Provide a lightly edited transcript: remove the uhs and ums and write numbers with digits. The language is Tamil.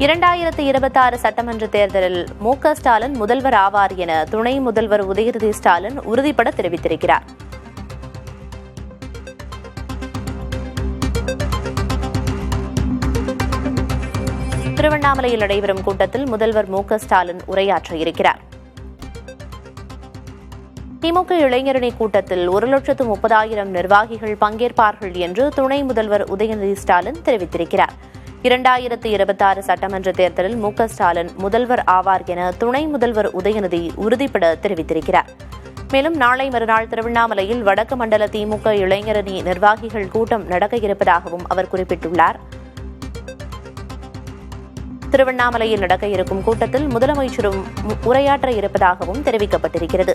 2026 சட்டமன்ற தேர்தலில் மு.க.ஸ்டாலின் முதல்வர் ஆவார் என துணை முதல்வர் உதயநிதி ஸ்டாலின் உறுதிபட தெரிவித்திருக்கிறார். திருவண்ணாமலையில் நடைபெறும் கூட்டத்தில் முதல்வர் மு.க.ஸ்டாலின் உரையாற்ற இருக்கிறார். திமுக இளைஞரணி கூட்டத்தில் 1,30,000 நிர்வாகிகள் பங்கேற்பார்கள் என்று துணை முதல்வர் உதயநிதி ஸ்டாலின் தெரிவித்திருக்கிறார். 2026 சட்டமன்ற தேர்தலில் மு.க.ஸ்டாலின் முதல்வர் ஆவார் என துணை முதல்வர் உதயநிதி உறுதிபட தெரிவித்திருக்கிறார். மேலும் நாளை மறுநாள் திருவண்ணாமலையில் வடக்கு மண்டல திமுக இளைஞரணி நிர்வாகிகள் கூட்டம் நடக்க இருப்பதாகவும் அவர் குறிப்பிட்டுள்ளார். திருவண்ணாமலையில் நடக்க இருக்கும் கூட்டத்தில் முதலமைச்சரும் உரையாற்ற இருப்பதாகவும் தெரிவிக்கப்பட்டிருக்கிறது.